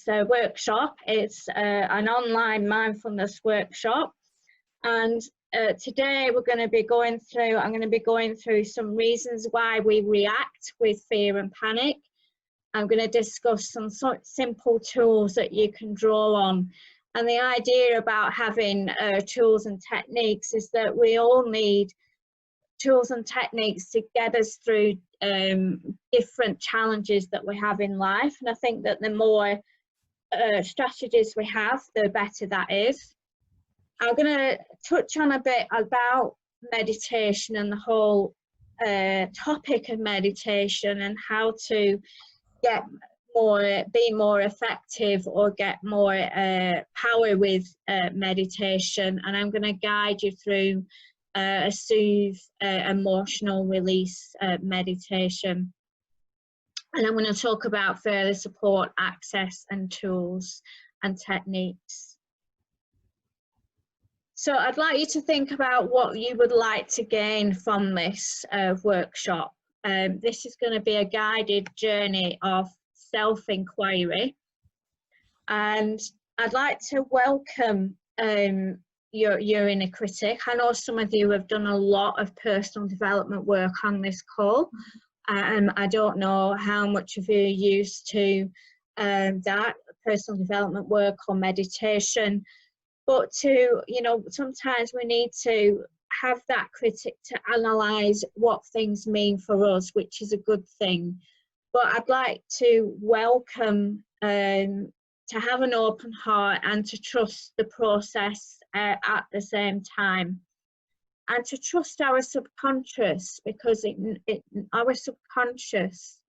workshop. It's an online mindfulness workshop, and today we're going to be going through, I'm going to be going through some reasons why we react with fear and panic. I'm going to discuss some simple tools that you can draw on. And the idea about having tools and techniques is that we all need tools and techniques to get us through different challenges that we have in life. And I think that the more strategies we have, the better that is. I'm going to touch on a bit about meditation and the whole topic of meditation and how to get more, be more effective or get more power with meditation. And I'm going to guide you through a soothe emotional release meditation. And I'm going to talk about further support, access and tools and techniques. So I'd like you to think about what you would like to gain from this workshop. This is going to be a guided journey of self-inquiry, and I'd like to welcome your inner critic. I know some of you have done a lot of personal development work on this call. I don't know how much of you are used to that personal development work or meditation, but to, you know, sometimes we need to have that critic to analyze what things mean for us, which is a good thing. But I'd like to welcome to have an open heart and to trust the process at the same time, and to trust our subconscious, because our subconscious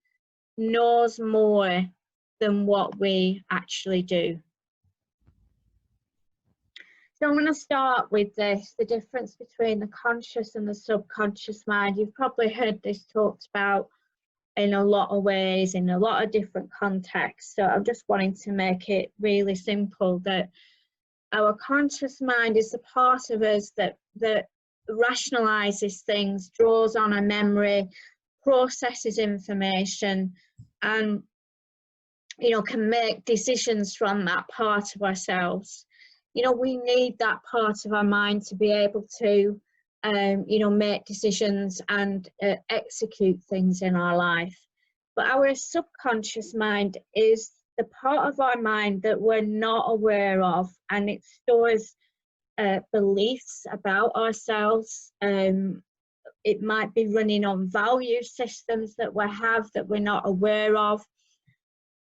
knows more than what we actually do. So I'm going to start with this, the difference between the conscious and the subconscious mind. You've probably heard this talked about in a lot of ways, in a lot of different contexts. So I'm just wanting to make it really simple, that our conscious mind is the part of us that rationalizes things, draws on a memory, processes information, and, you know, can make decisions from that part of ourselves. You know, we need that part of our mind to be able to, you know, make decisions and execute things in our life. But our subconscious mind is the part of our mind that we're not aware of, and it stores beliefs about ourselves. It might be running on value systems that we have that we're not aware of.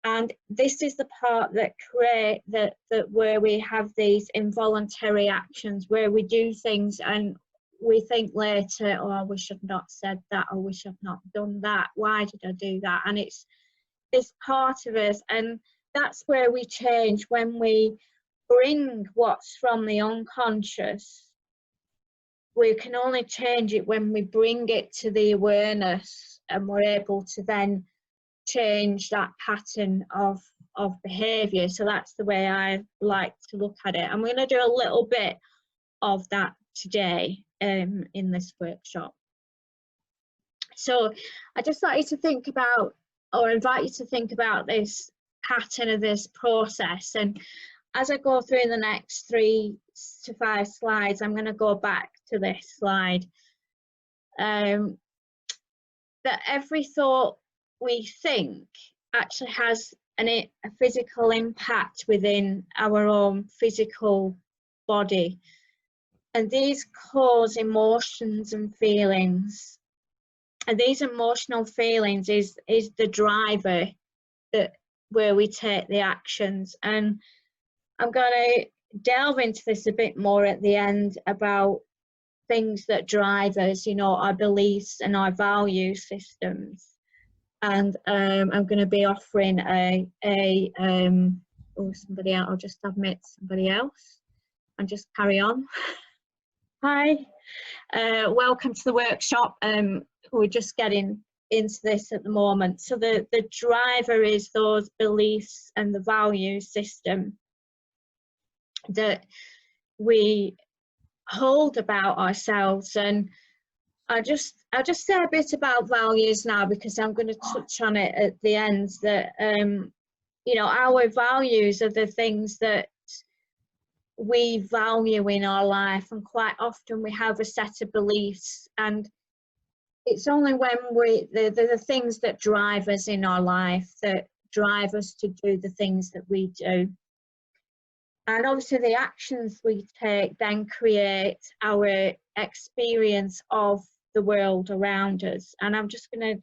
And this is the part that create that where we have these involuntary actions, where we do things and we think later, oh, I wish I'd not said that, I wish I'd not done that, why did I do that? And it's this part of us, and that's where we change, when we bring what's from the unconscious. We can only change it when we bring it to the awareness, and we're able to then change that pattern of behavior. So that's the way I like to look at it. I'm going to do a little bit of that today in this workshop. So I just like you to think about, or invite you to think about, this pattern of this process. And as I go through the next 3 to 5 slides, I'm going to go back to this slide. That every thought we think actually has a physical impact within our own physical body, and these cause emotions and feelings, and these emotional feelings is the driver that where we take the actions. And I'm going to delve into this a bit more at the end about things that drive us, you know, our beliefs and our value systems. And I'm going to be offering oh, somebody else, I'll just admit somebody else and just carry on. Hi, welcome to the workshop. We're just getting into this at the moment. So the driver is those beliefs and the value system that we hold about ourselves. And I'll just say a bit about values now, because I'm going to touch on it at the end. That you know, our values are the things that we value in our life, and quite often we have a set of beliefs, and it's only when the things that drive us in our life, that drive us to do the things that we do. And obviously the actions we take then create our experience of the world around us. And I'm gonna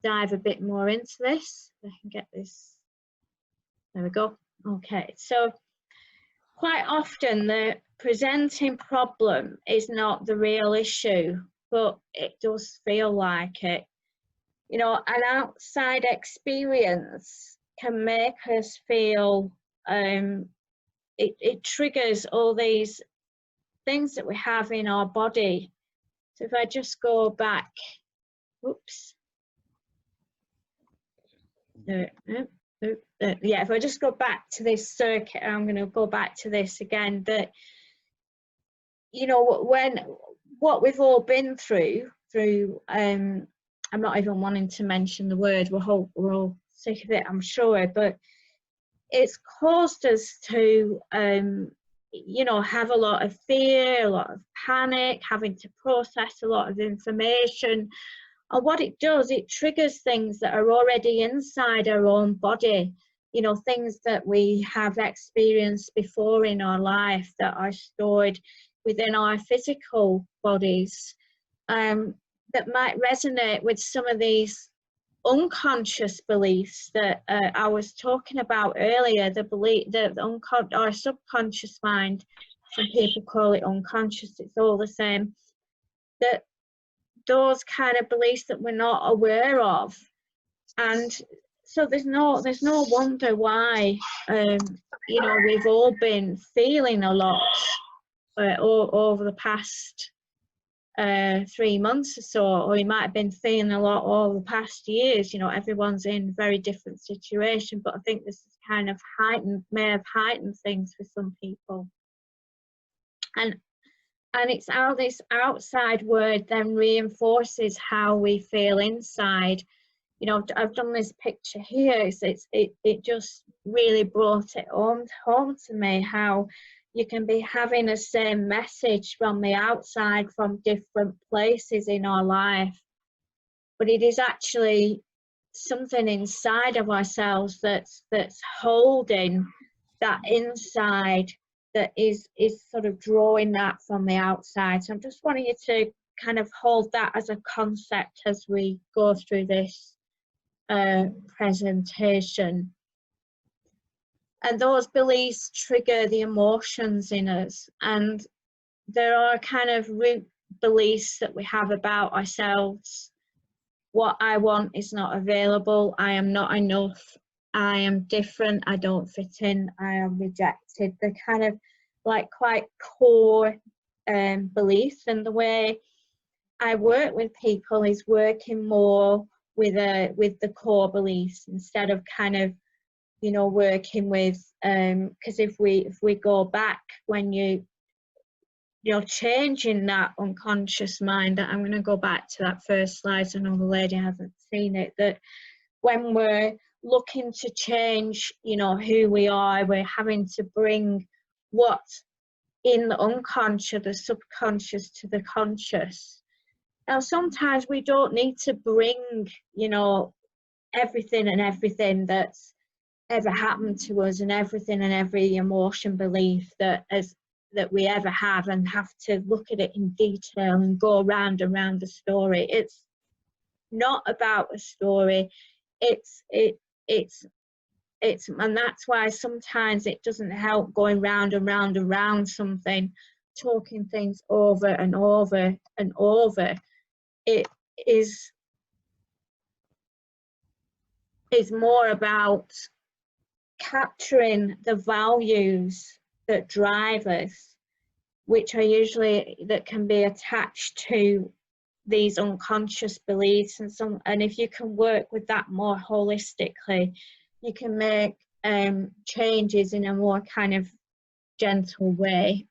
dive a bit more into this. I can get this. There we go. Okay, so quite often the presenting problem is not the real issue, but it does feel like it. You know, an outside experience can make us feel, it triggers all these things that we have in our body. So if I just go back, oops. Yeah, if I just go back to this circuit, I'm going to go back to this again, that, you know, what we've all been through, I'm not even wanting to mention the word, we're all sick of it, I'm sure, but it's caused us to, you know, have a lot of fear, a lot of panic, having to process a lot of information. And what it does, it triggers things that are already inside our own body, you know, things that we have experienced before in our life that are stored within our physical bodies, that might resonate with some of these unconscious beliefs that I was talking about earlier, the belief that our subconscious mind, some people call it unconscious, it's all the same, that those kind of beliefs that we're not aware of. And so there's no wonder why, you know, we've all been feeling a lot over the past 3 months or so, or you might have been feeling a lot over the past years. You know, everyone's in a very different situation, but I think this is kind of may have heightened things for some people. And it's how this outside word then reinforces how we feel inside. You know, I've done this picture here. It just really brought it home to me, how you can be having the same message from the outside from different places in our life, but it is actually something inside of ourselves that's holding that inside, that is sort of drawing that from the outside. So I'm just wanting you to kind of hold that as a concept as we go through this presentation. And those beliefs trigger the emotions in us, and there are kind of root beliefs that we have about ourselves. What I want is not available, I am not enough, I am different, I don't fit in, I am rejected. They're kind of like quite core beliefs. And the way I work with people is working more with the core beliefs, instead of kind of, you know, working with, because if we go back, when you're changing that unconscious mind, I'm going to go back to that first slide, so I know the lady hasn't seen it, that when we're looking to change, you know, who we are, we're having to bring what's in the unconscious, the subconscious, to the conscious. Now, sometimes we don't need to bring, you know, everything that's ever happened to us, and every emotion, belief that we ever have, and have to look at it in detail and go round and round the story. It's not about a story. It's and that's why sometimes it doesn't help going round and round and round something, talking things over and over and over. It is more about capturing the values that drive us, which are usually, that can be attached to these unconscious beliefs. And if you can work with that more holistically, you can make changes in a more kind of gentle way.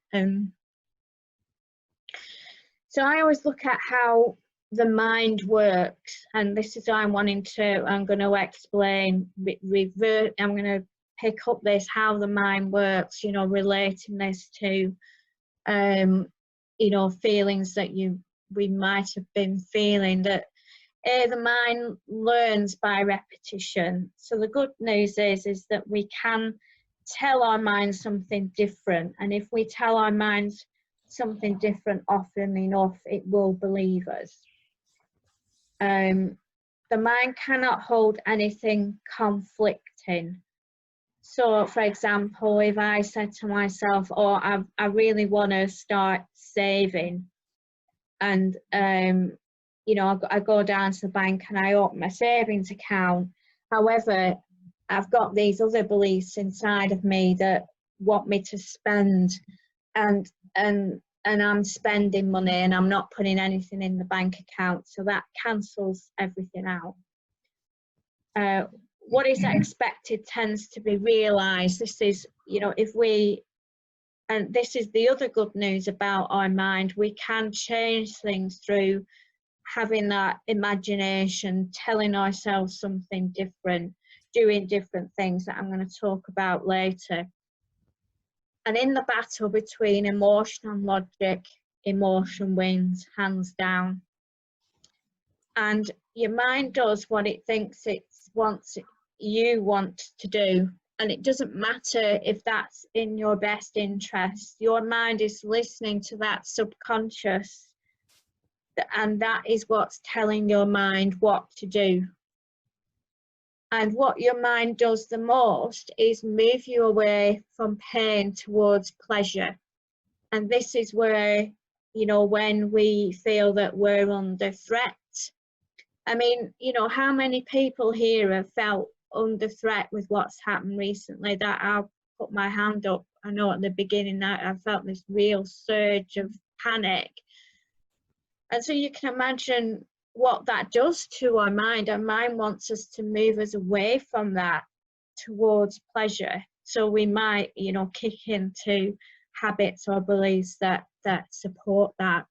So I always look at how the mind works, and this is I'm going to explain, revert, I'm going to pick up this, how the mind works, you know, relating this to, you know, feelings that we might have been feeling, that the mind learns by repetition. So the good news is that we can tell our minds something different, and if we tell our minds something different often enough, it will believe us. The mind cannot hold anything conflicting. So, for example, if I said to myself, "Oh, I really want to start saving," and you know, I go down to the bank and I open my savings account. However, I've got these other beliefs inside of me that want me to spend, and I'm spending money and I'm not putting anything in the bank account, so that cancels everything out. What is expected tends to be realized. This is, you know, and this is the other good news about our mind, we can change things through having that imagination, telling ourselves something different, doing different things that I'm going to talk about later. And in the battle between emotion and logic, emotion wins, hands down. And your mind does what it thinks you want to do. And it doesn't matter if that's in your best interest. Your mind is listening to that subconscious, and that is what's telling your mind what to do. And what your mind does the most is move you away from pain towards pleasure. And this is where, you know, when we feel that we're under threat. I mean, you know, how many people here have felt under threat with what's happened recently? That I'll put my hand up. I know at the beginning that I felt this real surge of panic. And so you can imagine what that does to our mind. Our mind wants us to move us away from that towards pleasure. So we might, you know, kick into habits or beliefs that support that.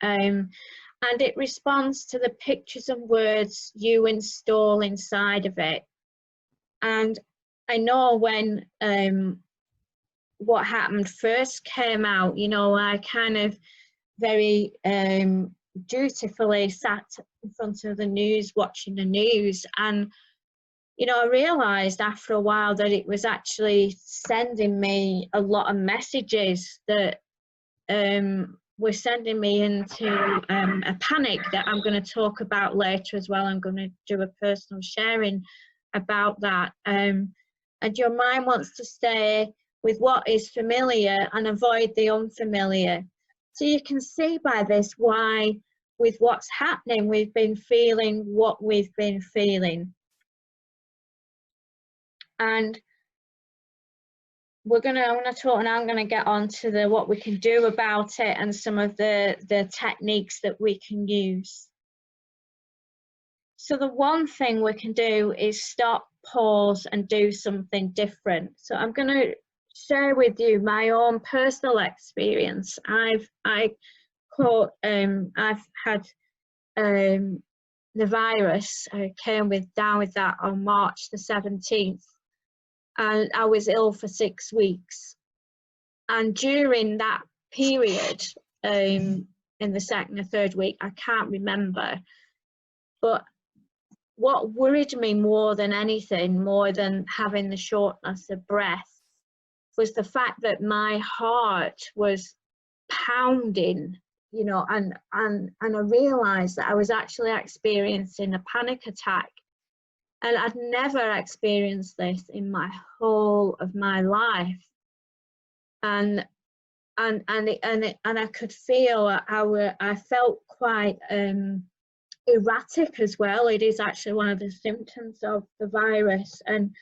And it responds to the pictures and words you install inside of it. And I know when what happened first came out, you know, I kind of very dutifully sat in front of the news, watching the news, and you know, I realized after a while that it was actually sending me a lot of messages that were sending me into a panic that I'm going to talk about later as well. I'm going to do a personal sharing about that. And your mind wants to stay with what is familiar and avoid the unfamiliar. So you can see by this why, with what's happening, we've been feeling what we've been feeling. And I'm going to talk, and I'm going to get on to what we can do about it and some of the techniques that we can use. So the one thing we can do is stop, pause, and do something different. So I'm going to share with you my own personal experience. I've had the virus. I came down with that on March the 17th, and I was ill for 6 weeks. And during that period, in the second or third week, I can't remember, but what worried me more than anything, more than having the shortness of breath, was the fact that my heart was pounding, you know, and I realized that I was actually experiencing a panic attack. And I'd never experienced this in my whole of my life. And I could feel I felt quite erratic as well. It is actually one of the symptoms of the virus. And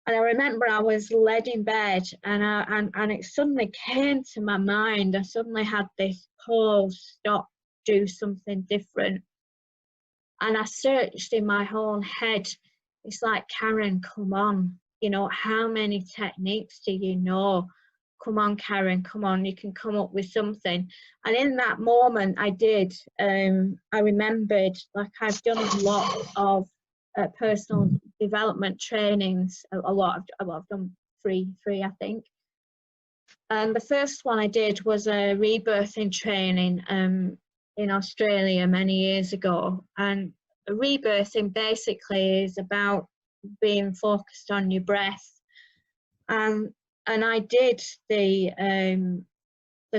I remember I was laid in bed, and it suddenly came to my mind. I suddenly had this pause, stop, do something different. And I searched in my own head. It's like, Karen, come on, you know, how many techniques do you know? come on, Karen, come on, you can come up with something. And in that moment, I did. I remembered, like, I've done a lot of personal development trainings, a lot. I've done three, I think. And the first one I did was a rebirthing training in Australia many years ago. And rebirthing basically is about being focused on your breath. And I did the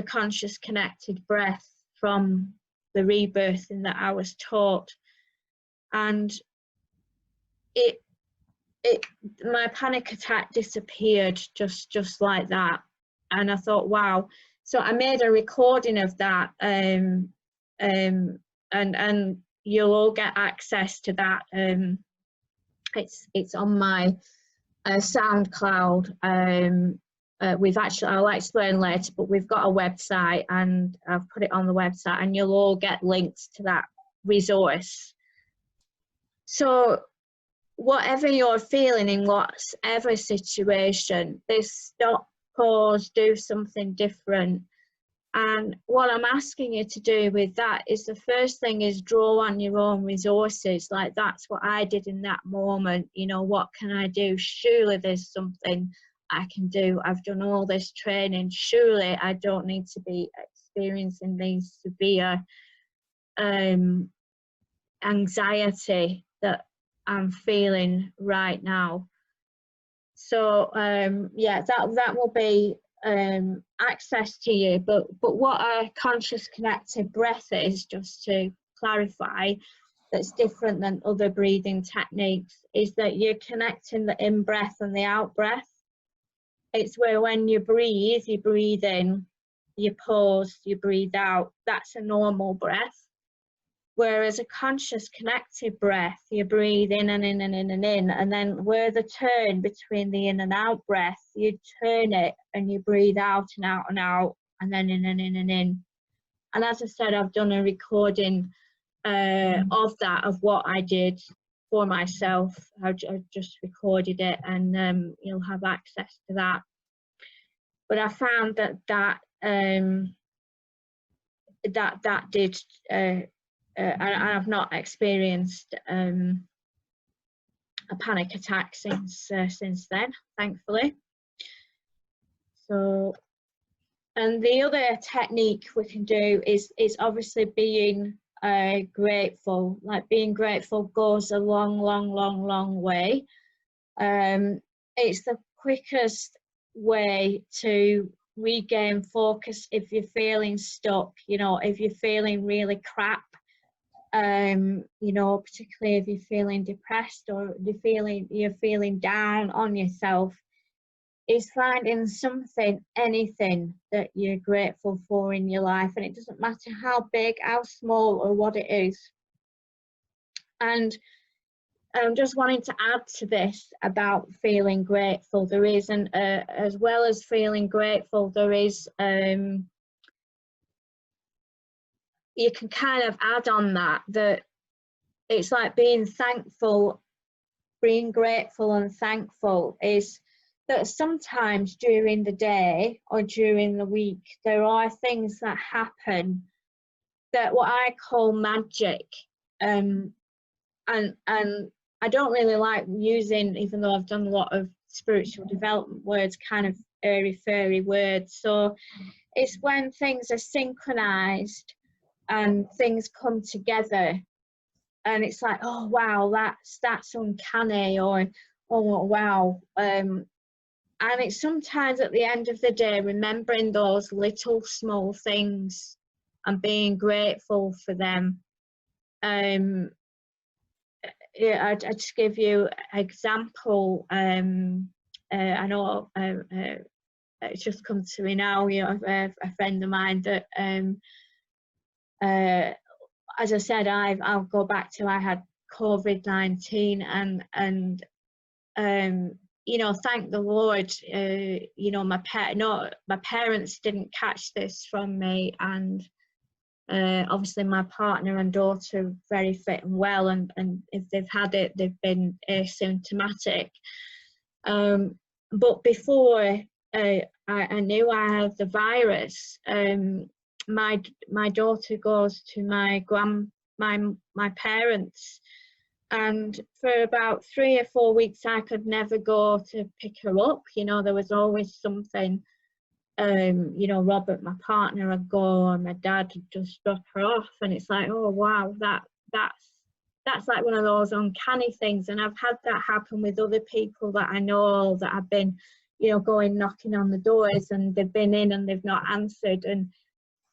conscious connected breath from the rebirthing that I was taught, and my panic attack disappeared just like that. And I thought, wow. So I made a recording of that, and you'll all get access to that. It's on my SoundCloud. I'll explain later, but we've got a website, and I've put it on the website, and you'll all get links to that resource. So whatever you're feeling in whatever situation, this stop, pause, do something different. And what I'm asking you to do with that is, the first thing is draw on your own resources. Like, that's what I did in that moment. You know, what can I do? Surely there's something I can do. I've done all this training. Surely I don't need to be experiencing these severe anxiety that I'm feeling right now. So yeah, that will be access to you. But what a conscious connected breath is, just to clarify, that's different than other breathing techniques, is that you're connecting the in breath and the out breath. It's where when you breathe in, you pause, you breathe out. That's a normal breath. Whereas a conscious connected breath, you breathe in and in and in and in, and then where the turn between the in and out breath, you turn it and you breathe out and out and out, and then in and in and in. And as I said, I've done a recording of that, of what I did for myself. I just recorded it, and you'll have access to that. But I found that did. And I've not experienced a panic attack since then, thankfully. So, and the other technique we can do is obviously being grateful. Like, being grateful goes a long way. It's the quickest way to regain focus if you're feeling stuck. You know, if you're feeling really crap. You know, particularly if you're feeling depressed, or you're feeling down on yourself, is finding something, anything that you're grateful for in your life. And it doesn't matter how big, how small, or what it is. And I'm just wanting to add to this about feeling grateful. There is, as well as feeling grateful, there is you can kind of add on that it's like being thankful. Being grateful and thankful is that sometimes during the day or during the week, there are things that happen that what I call magic. And I don't really like using, even though I've done a lot of spiritual development words, kind of airy fairy words. So it's when things are synchronized and things come together, and it's like, oh wow, that's uncanny, or oh wow. And it's sometimes at the end of the day, remembering those little small things and being grateful for them. Yeah, I'd just give you an example. I know it's just come to me now. You know, a friend of mine that as I said, I'll go back to, I had COVID-19, and you know, thank the Lord, you know, my parents didn't catch this from me, and obviously my partner and daughter are very fit and well, and if they've had it, they've been asymptomatic. But before I knew I had the virus. My daughter goes to my parents, and for about 3 or 4 weeks I could never go to pick her up. You know, there was always something. You know, Robert, my partner, would go, and my dad would just drop her off, and it's like, oh wow, that's like one of those uncanny things. And I've had that happen with other people that I know, that I've been, you know, going knocking on the doors, and they've been in and they've not answered, and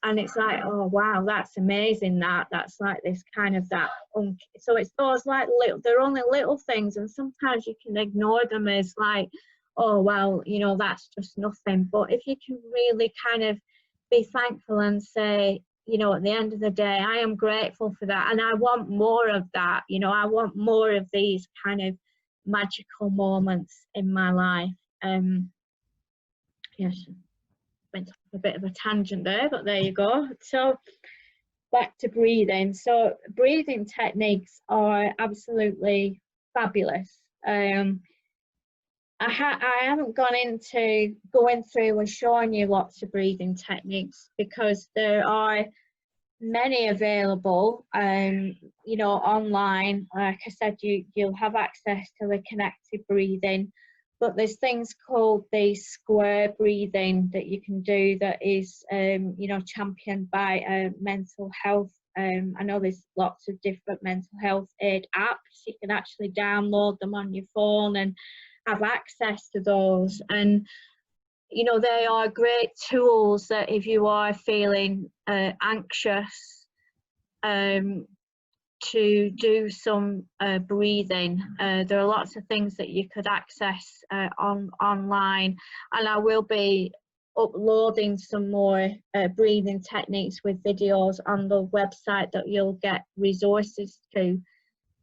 it's like, oh wow, that's amazing. That's like this kind of so it's those like they're only little things, and sometimes you can ignore them as like, oh well, you know, that's just nothing. But if you can really kind of be thankful and say, you know, at the end of the day, I am grateful for that, and I want more of that. You know, I want more of these kind of magical moments in my life. Yes, went off a bit of a tangent there, but there you go. So back to breathing. So breathing techniques are absolutely fabulous. I haven't gone into going through and showing you lots of breathing techniques, because there are many available, you know, online. Like I said, you'll have access to the connected breathing, but there's things called the square breathing that you can do that is, you know, championed by mental health. I know there's lots of different mental health aid apps. You can actually download them on your phone and have access to those, and you know, they are great tools that if you are feeling anxious, to do some breathing. There are lots of things that you could access online, and I will be uploading some more breathing techniques with videos on the website that you'll get resources to.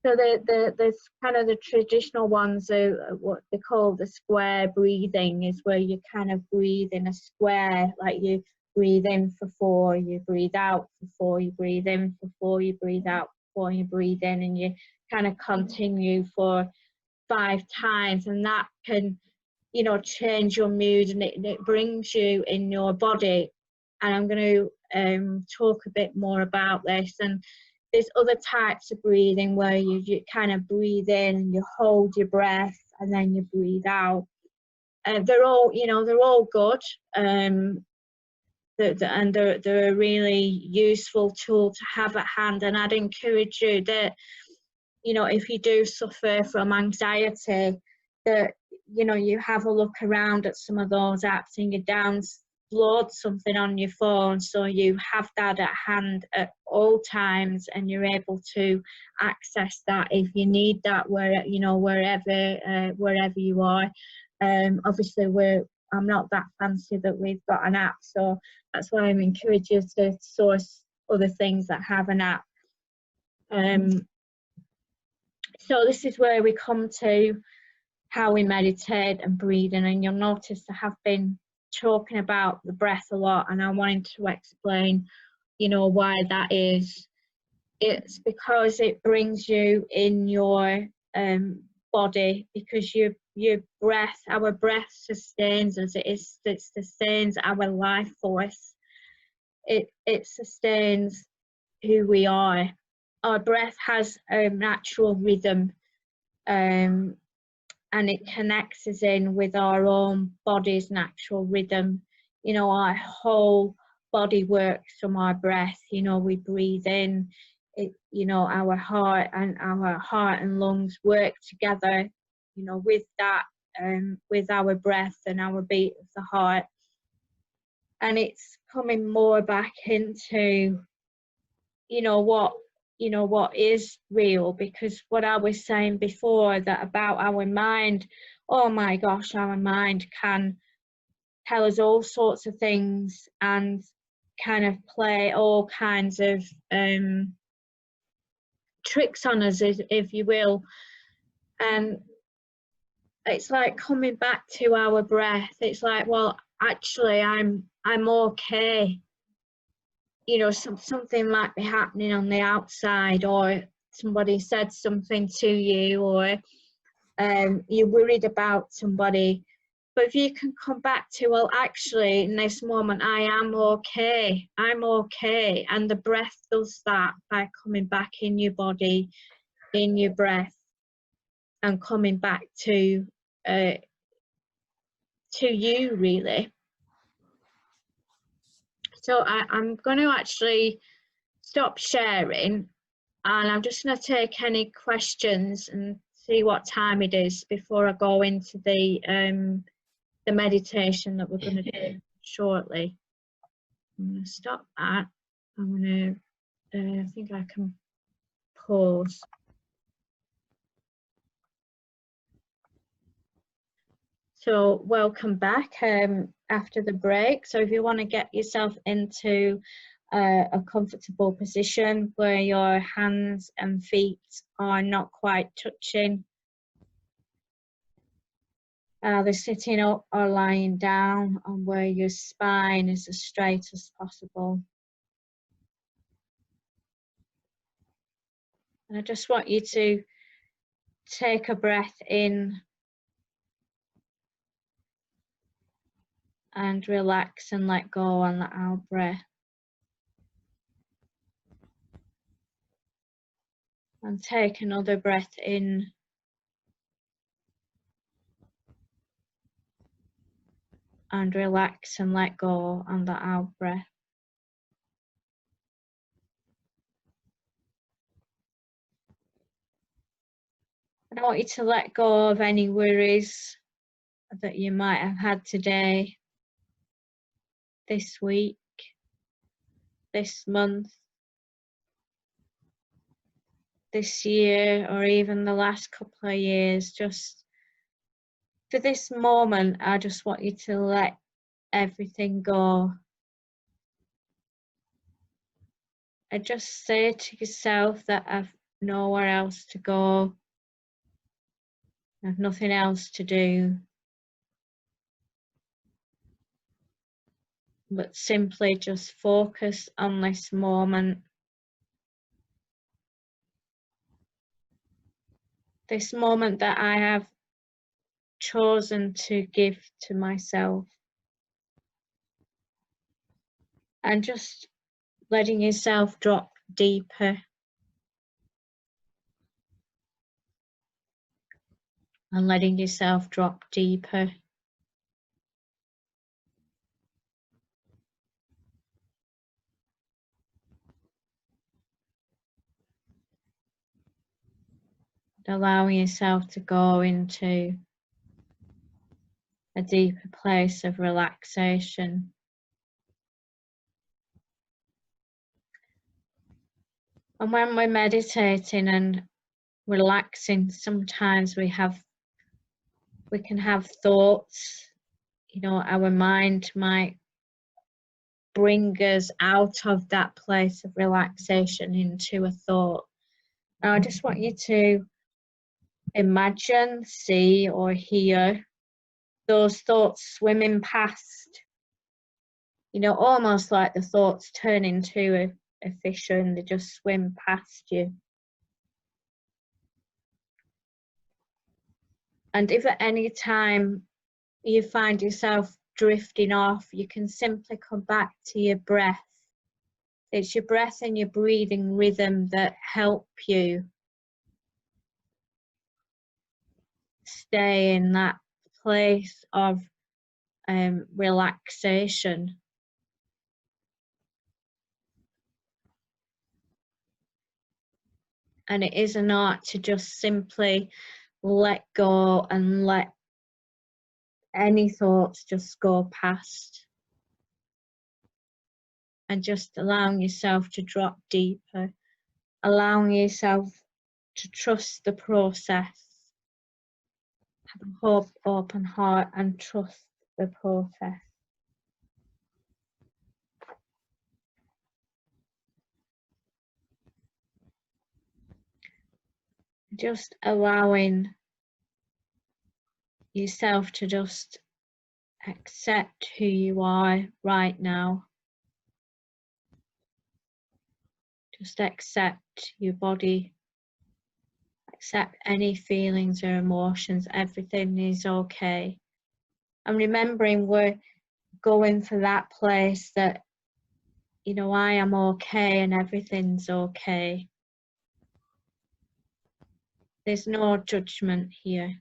So there's kind of the traditional ones, what they call the square breathing, is where you kind of breathe in a square, like you breathe in for 4, you breathe out for 4, you breathe in for 4, you breathe out for 4, you breathe in, and you kind of continue for 5 times, and that can, you know, change your mood, and it brings you in your body. And I'm going to talk a bit more about this. And there's other types of breathing where you kind of breathe in and you hold your breath and then you breathe out. They're all, you know, they're all good, and they're a really useful tool to have at hand. And I'd encourage you that, you know, if you do suffer from anxiety, that, you know, you have a look around at some of those apps and you download something on your phone, so you have that at hand at all times, and you're able to access that if you need that, where, you know, wherever you are. Obviously I'm not that fancy that we've got an app, so that's why I'm encouraging you to source other things that have an app. So this is where we come to how we meditate and breathing, and you'll notice I have been talking about the breath a lot, and I wanted to explain, you know, why that is. It's because it brings you in your body, because your breath, our breath sustains us. It sustains our life force. It sustains who we are. Our breath has a natural rhythm, and it connects us in with our own body's natural rhythm. You know, our whole body works from our breath. You know, we breathe in, you know, our heart and lungs work together, you know, with that, with our breath and our beat of the heart. And it's coming more back into, you know, what is real, because what I was saying before, that about our mind, oh my gosh, our mind can tell us all sorts of things and kind of play all kinds of tricks on us, if you will. And it's like coming back to our breath. It's like, well, actually I'm okay. You know, something might be happening on the outside, or somebody said something to you, or you're worried about somebody, But if you can come back to, well, actually, in this moment, I am okay. I'm okay. And the breath does that by coming back in your body, in your breath, and coming back to you, really. So I'm going to actually stop sharing, and I'm just going to take any questions and see what time it is before I go into the meditation that we're going to do shortly. I'm going to stop that. I'm going to, I think I can pause. So welcome back after the break. So if you want to get yourself into a comfortable position where your hands and feet are not quite touching, they're sitting up or lying down, and where your spine is as straight as possible. And I just want you to take a breath in and relax and let go on the out breath. And take another breath in and relax and let go on the out breath. And I want you to let go of any worries that you might have had today, this week, this month, this year, or even the last couple of years. Just for this moment, I just want you to let everything go. And just say to yourself that I've nowhere else to go. I've nothing else to do. But simply just focus on this moment. This moment that I have chosen to give to myself. And just letting yourself drop deeper. And letting yourself drop deeper. Allowing yourself to go into a deeper place of relaxation. And when we're meditating and relaxing, sometimes we can have thoughts. You know, our mind might bring us out of that place of relaxation into a thought. Now, I just want you to imagine, see, or hear those thoughts swimming past. You know, almost like the thoughts turn into a fish and they just swim past you. And if at any time you find yourself drifting off, you can simply come back to your breath. It's your breath and your breathing rhythm that help you stay in that place of relaxation. And it is an art to just simply let go and let any thoughts just go past. And just allowing yourself to drop deeper. Allowing yourself to trust the process. Have a open heart and trust the process. Just allowing yourself to just accept who you are right now. Just accept your body. Accept any feelings or emotions. Everything is okay. and remembering we're going for that place that, you know, I am okay and everything's okay. There's no judgment here.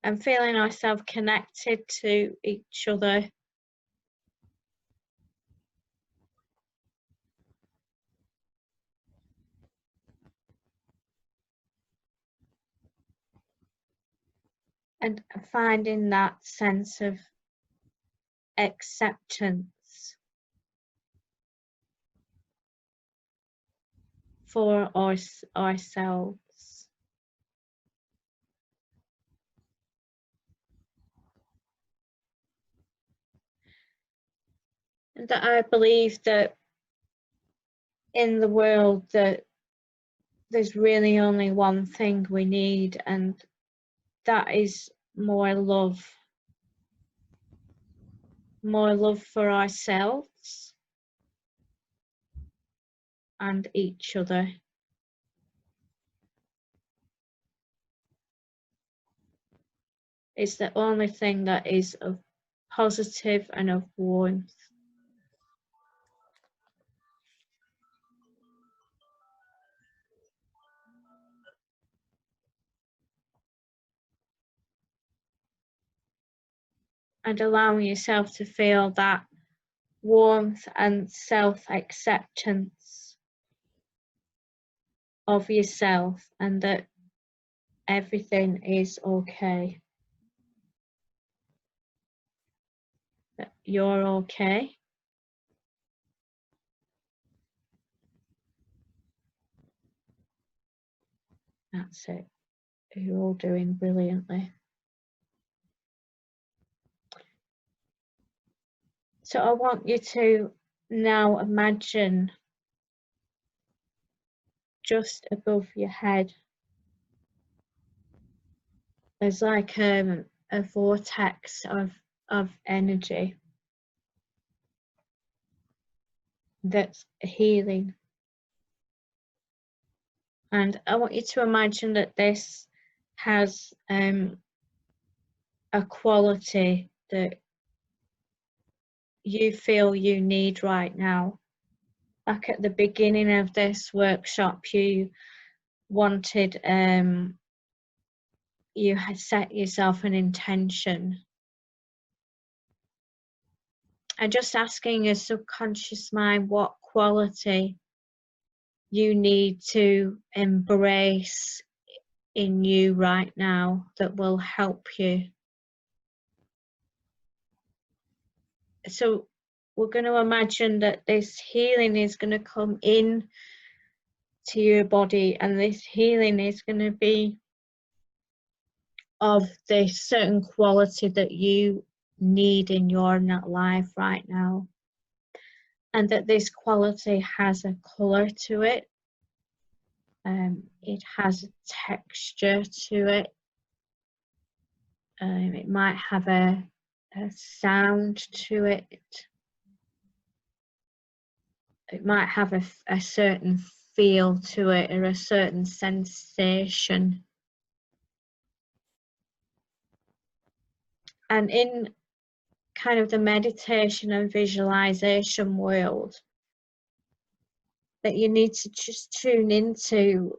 And feeling ourselves connected to each other. And finding that sense of acceptance for ourselves. And that I believe that in the world that there's really only one thing we need, and that is more love. More love for ourselves and each other. It's the only thing that is of positive and of warmth. And allowing yourself to feel that warmth and self-acceptance of yourself, and that everything is okay. That you're okay. That's it. You're all doing brilliantly. So I want you to now imagine just above your head there's like a vortex of energy that's healing. And I want you to imagine that this has a quality that you feel you need right now. Like at the beginning of this workshop, you wanted, you had set yourself an intention. And just asking your subconscious mind what quality you need to embrace in you right now that will help you. So we're going to imagine that this healing is going to come in to your body, and this healing is going to be of this certain quality that you need in your life right now, and that this quality has a color to it. It has a texture to it. It might have a sound to it. It might have a certain feel to it, or a certain sensation. And in kind of the meditation and visualization world, that you need to just tune into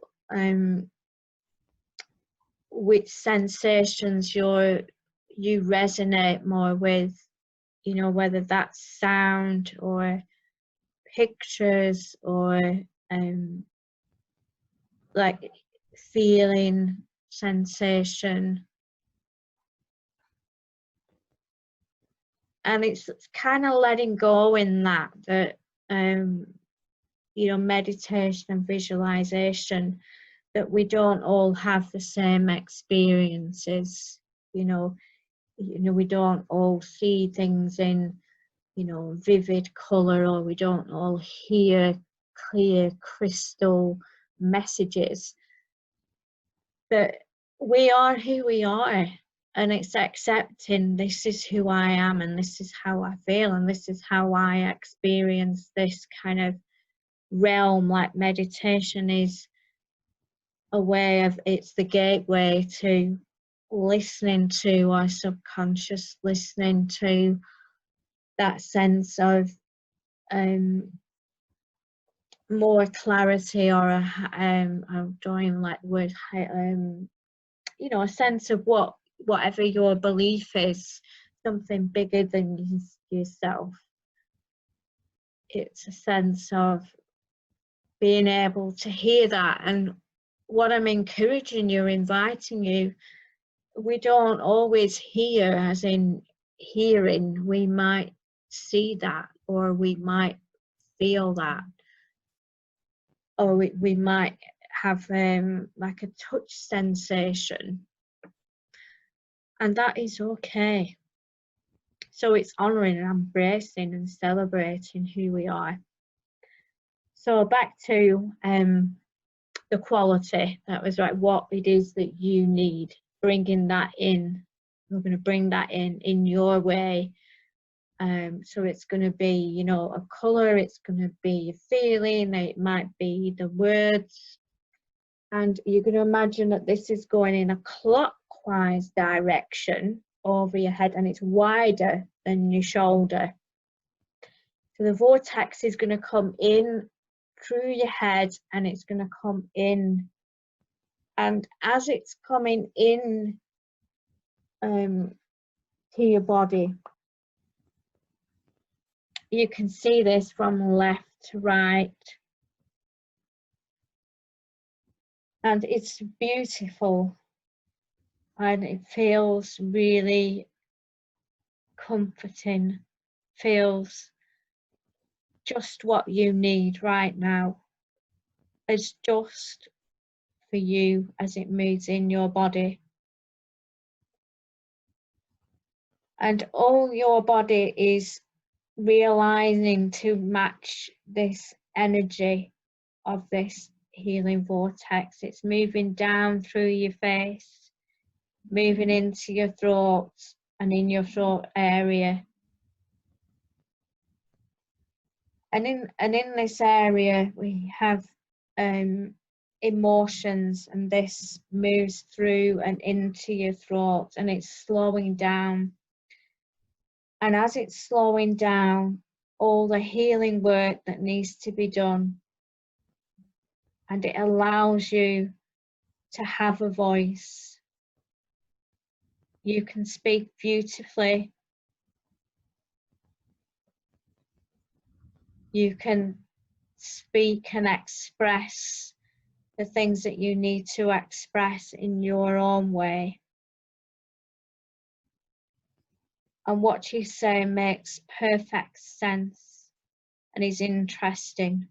which sensations you resonate more with, you know, whether that's sound or pictures or like feeling, sensation. And it's kind of letting go in that you know, meditation and visualization, that we don't all have the same experiences. You know, we don't all see things in, you know, vivid color, or we don't all hear clear crystal messages. But we are who we are, and it's accepting this is who I am, and this is how I feel, and this is how I experience this kind of realm. Like meditation is a way of, it's the gateway to listening to our subconscious, listening to that sense of more clarity, or I'm drawing like the word, you know, a sense of whatever your belief is, something bigger than yourself. It's a sense of being able to hear that. And what I'm encouraging you, inviting you, we don't always hear as in hearing. We might see that, or we might feel that, or we might have like a touch sensation, and that is okay. So it's honouring and embracing and celebrating who we are. So back to the quality, that was right, what it is that you need, bringing that in. We're going to bring that in your way. So it's going to be, you know, a colour, it's going to be a feeling, it might be the words, and you're going to imagine that this is going in a clockwise direction over your head, and it's wider than your shoulder. So the vortex is going to come in through your head, and it's going to come in, and as it's coming in to your body, you can see this from left to right, and it's beautiful, and it feels really comforting, feels just what you need right now. It's just for you as it moves in your body. And all your body is realizing to match this energy of this healing vortex. It's moving down through your face, moving into your throat and in your throat area. And in this area we have emotions, and this moves through and into your throat, and it's slowing down. And as it's slowing down, all the healing work that needs to be done, and it allows you to have a voice. You can speak beautifully. You can speak and express the things that you need to express in your own way. And what you say makes perfect sense and is interesting.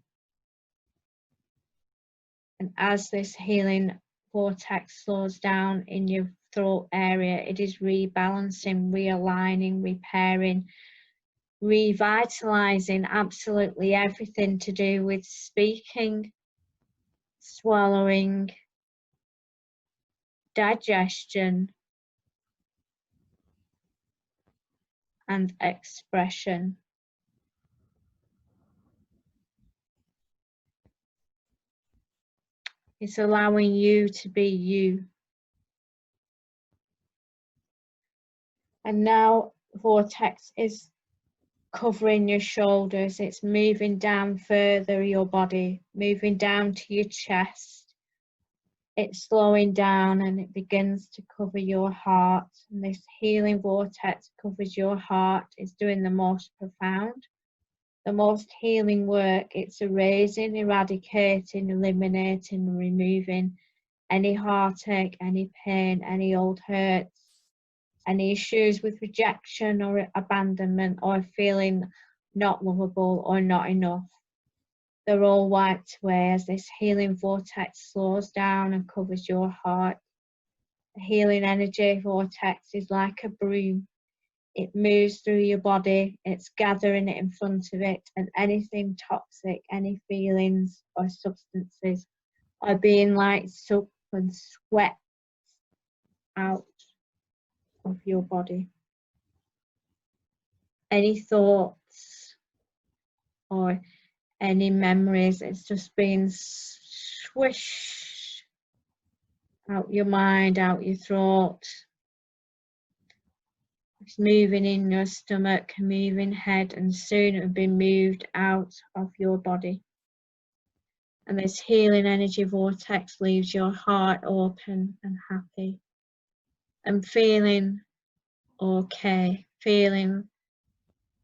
And as this healing vortex slows down in your throat area, it is rebalancing, realigning, repairing, revitalizing absolutely everything to do with speaking, swallowing, digestion, and expression. It's allowing you to be you. And now the vortex is covering your shoulders. It's moving down further your body, moving down to your chest. It's slowing down, and it begins to cover your heart. And this healing vortex covers your heart. It's doing the most profound, the most healing work. It's erasing, eradicating, eliminating, removing any heartache, any pain, any old hurts, any issues with rejection or abandonment, or feeling not lovable or not enough. They're all wiped away as this healing vortex slows down and covers your heart. The healing energy vortex is like a broom. It moves through your body, it's gathering it in front of it, and anything toxic, any feelings or substances are being like sucked and swept out of your body. Any thoughts or any memories, it's just being swished out your mind, out your throat. It's moving in your stomach, moving head, and soon it will be moved out of your body. And this healing energy vortex leaves your heart open and happy and feeling okay, feeling,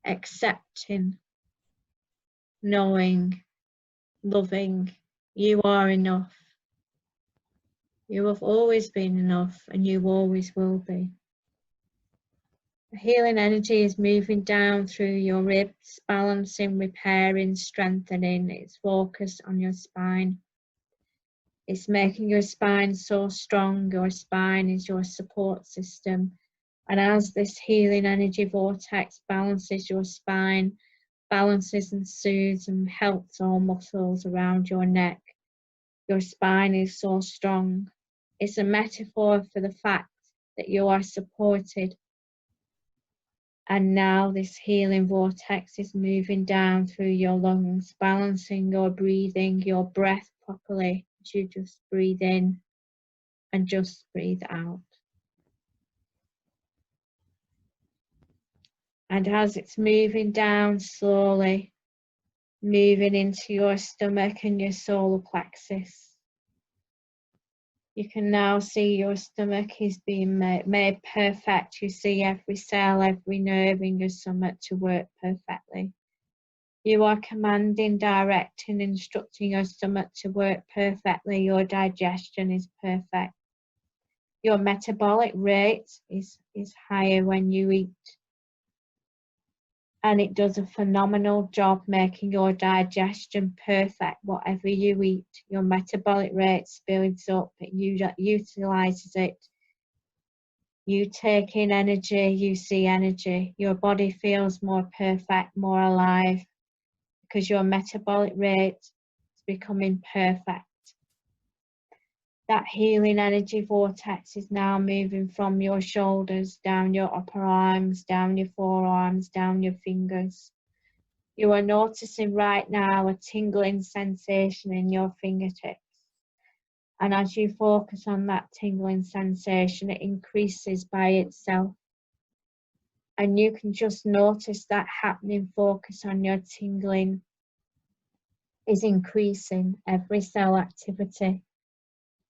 accepting, knowing, loving. You are enough. You have always been enough, and you always will be. The healing energy is moving down through your ribs, balancing, repairing, strengthening. It's focused on your spine. It's making your spine so strong. Your spine is your support system. And as this healing energy vortex balances your spine, balances and soothes and helps all muscles around your neck, your spine is so strong. It's a metaphor for the fact that you are supported. And now this healing vortex is moving down through your lungs, balancing your breathing, your breath properly as you just breathe in and just breathe out. And as it's moving down slowly, moving into your stomach and your solar plexus, you can now see your stomach is being made perfect. You see every cell, every nerve in your stomach to work perfectly. You are commanding, directing, instructing your stomach to work perfectly. Your digestion is perfect. Your metabolic rate is higher when you eat. And it does a phenomenal job making your digestion perfect. Whatever you eat, your metabolic rate builds up, it utilizes it. You take in energy, you see energy. Your body feels more perfect, more alive, because your metabolic rate is becoming perfect. That healing energy vortex is now moving from your shoulders, down your upper arms, down your forearms, down your fingers. You are noticing right now a tingling sensation in your fingertips. And as you focus on that tingling sensation, it increases by itself. And you can just notice that happening. Focus on your tingling is increasing every cell activity.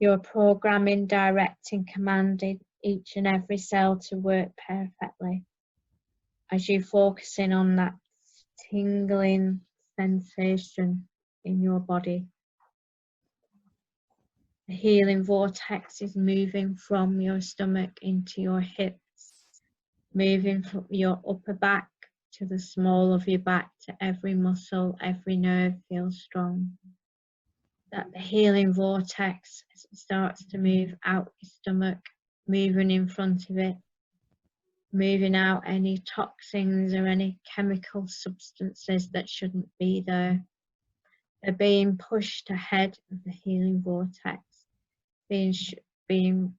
You're programming, directing, commanding each and every cell to work perfectly. As you focus in on that tingling sensation in your body. The healing vortex is moving from your stomach into your hips, moving from your upper back to the small of your back, to every muscle, every nerve feels strong. That the healing vortex, as it starts to move out your stomach, moving in front of it, moving out any toxins or any chemical substances that shouldn't be there. They're being pushed ahead of the healing vortex, being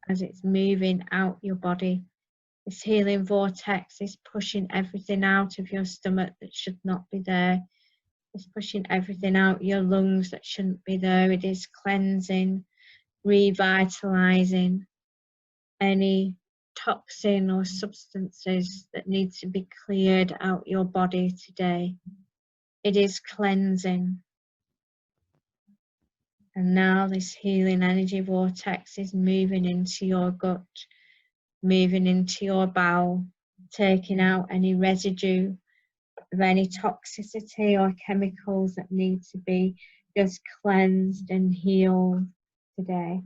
as it's moving out your body. This healing vortex is pushing everything out of your stomach that should not be there. It's pushing everything out your lungs that shouldn't be there. It is cleansing, revitalizing any toxin or substances that need to be cleared out your body today. It is cleansing. And now this healing energy vortex is moving into your gut, moving into your bowel, taking out any residue of any toxicity or chemicals that need to be just cleansed and healed today.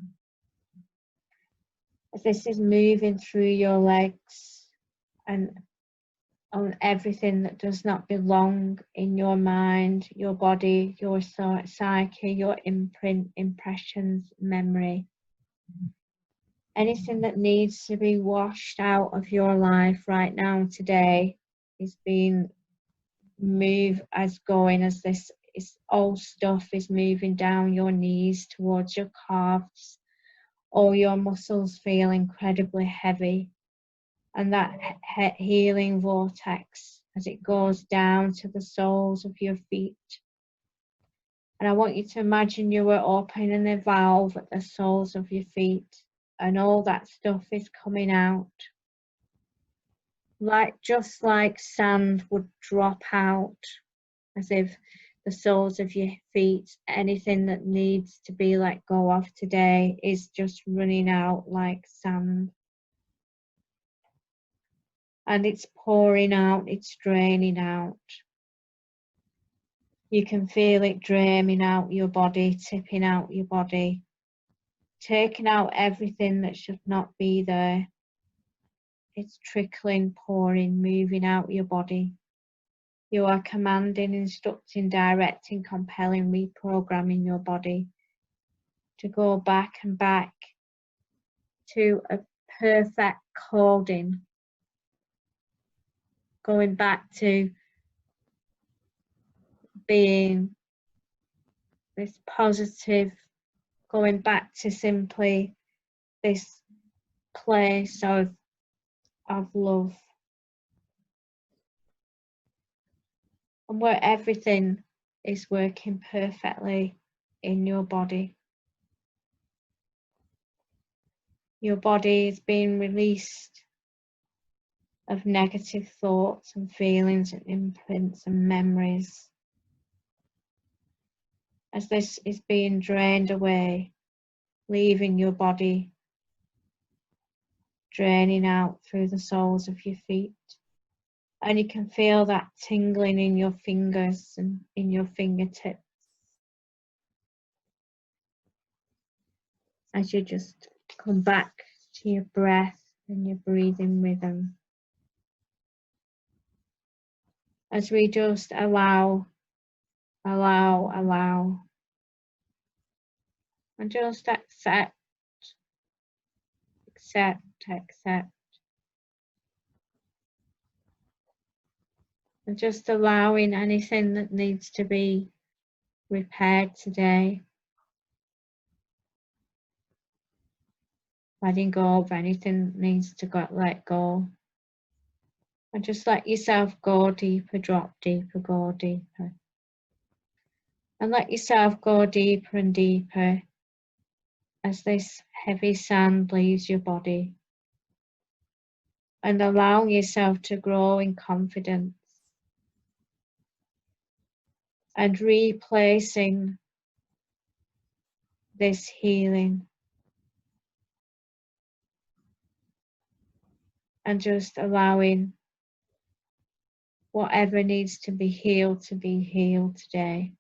As this is moving through your legs and on everything that does not belong in your mind, your body, your psyche, your imprint, impressions, memory. Anything that needs to be washed out of your life right now today is being moved as this old stuff is moving down your knees towards your calves. All your muscles feel incredibly heavy. And that healing vortex, as it goes down to the soles of your feet, And I want you to imagine you were opening a valve at the soles of your feet, and all that stuff is coming out. Just like sand would drop out, as if the soles of your feet, anything that needs to be let go of today, is just running out like sand. And it's pouring out, it's draining out. You can feel it draining out your body, tipping out your body, taking out everything that should not be there. It's trickling, pouring, moving out your body. You are commanding, instructing, directing, compelling, reprogramming your body to go back and back to a perfect coding. Going back to being this positive, going back to simply this place of love, and where everything is working perfectly in your body. Your body is being released of negative thoughts and feelings and imprints and memories. As this is being drained away, leaving your body, draining out through the soles of your feet. And you can feel that tingling in your fingers and in your fingertips as you just come back to your breath and your breathing rhythm. As we just allow, and just accept, and just allowing anything that needs to be repaired today. Letting go of anything that needs to get let go. And just let yourself go deeper, drop deeper, go deeper. And let yourself go deeper and deeper as this heavy sand leaves your body. And allowing yourself to grow in confidence. And replacing this healing. And just allowing whatever needs to be healed today.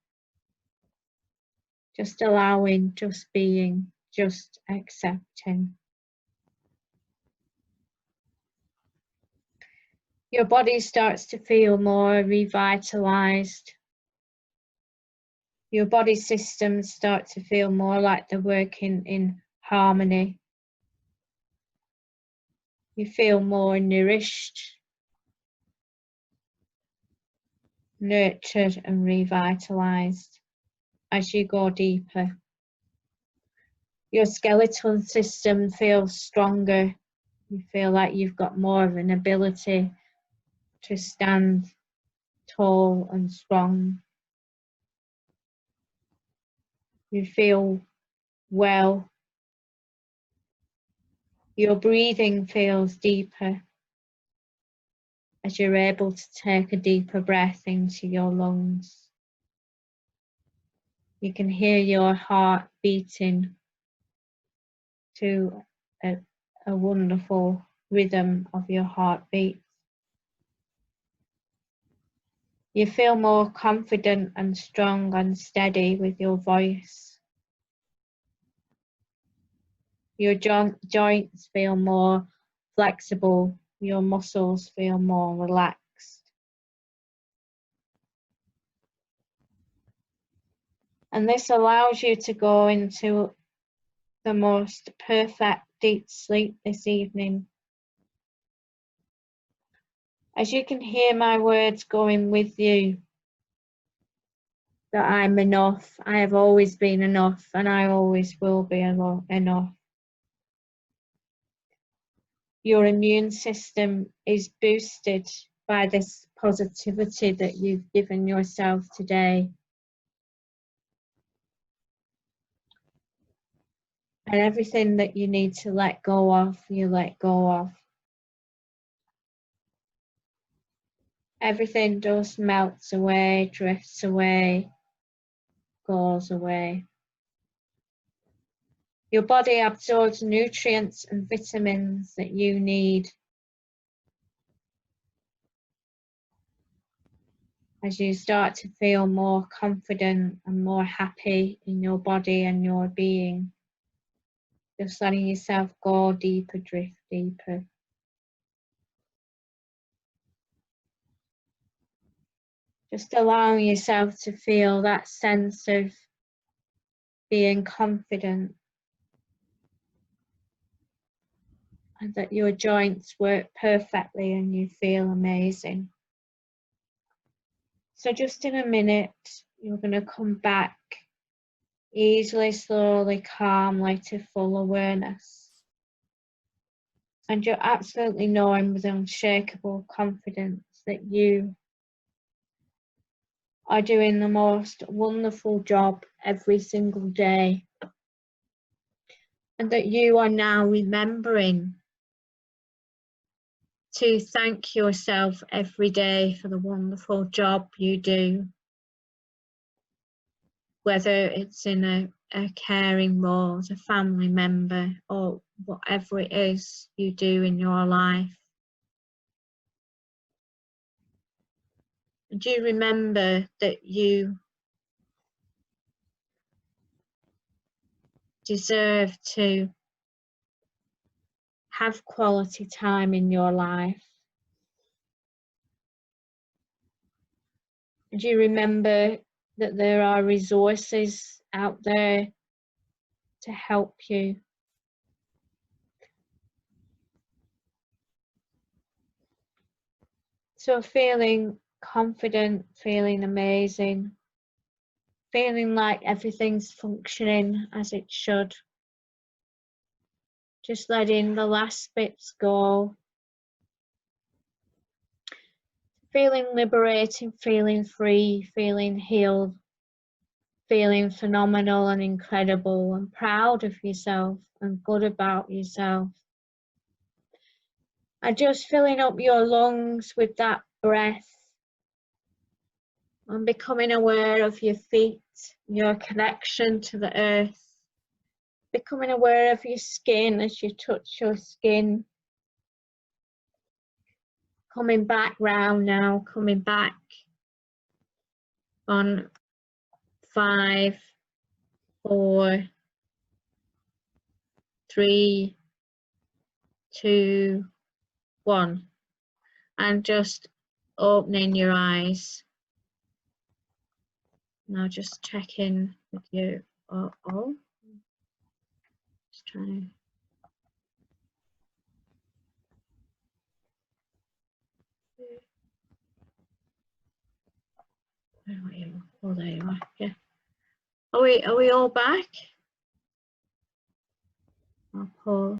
Just allowing, just being, just accepting. Your body starts to feel more revitalized. Your body systems start to feel more like they're working in harmony. You feel more nourished, nurtured and revitalized as you go deeper. Your skeletal system feels stronger. You feel like you've got more of an ability to stand tall and strong. You feel well. Your breathing feels deeper as you're able to take a deeper breath into your lungs. You can hear your heart beating to a wonderful rhythm of your heartbeat. You feel more confident and strong and steady with your voice. Your joints feel more flexible. Your muscles feel more relaxed. And this allows you to go into the most perfect deep sleep this evening. As you can hear my words going with you, that I'm enough, I have always been enough, and I always will be enough. Your immune system is boosted by this positivity that you've given yourself today. And everything that you need to let go of, you let go of. Everything just melts away, drifts away, goes away. Your body absorbs nutrients and vitamins that you need as you start to feel more confident and more happy in your body and your being. Just letting yourself go deeper, drift deeper. Just allowing yourself to feel that sense of being confident and that your joints work perfectly and you feel amazing. So just in a minute, you're going to come back easily, slowly, calmly to full awareness. And you're absolutely knowing with unshakable confidence that you are doing the most wonderful job every single day. And that you are now remembering to thank yourself every day for the wonderful job you do. Whether it's in a caring role as a family member or whatever it is you do in your life. Do you remember that you deserve to have quality time in your life? Do you remember that there are resources out there to help you? So feeling confident, feeling amazing, feeling like everything's functioning as it should. Just letting the last bits go. Feeling liberated, feeling free, feeling healed, feeling phenomenal and incredible and proud of yourself and good about yourself. And just filling up your lungs with that breath and becoming aware of your feet, your connection to the earth. Becoming aware of your skin as you touch your skin. Coming back round now, coming back on 5, 4, 3, 2, 1. And just opening your eyes. Now just check in with you. Oh. Just trying. Where are you? Oh, there you are. Yeah. Are we all back? I'll pause.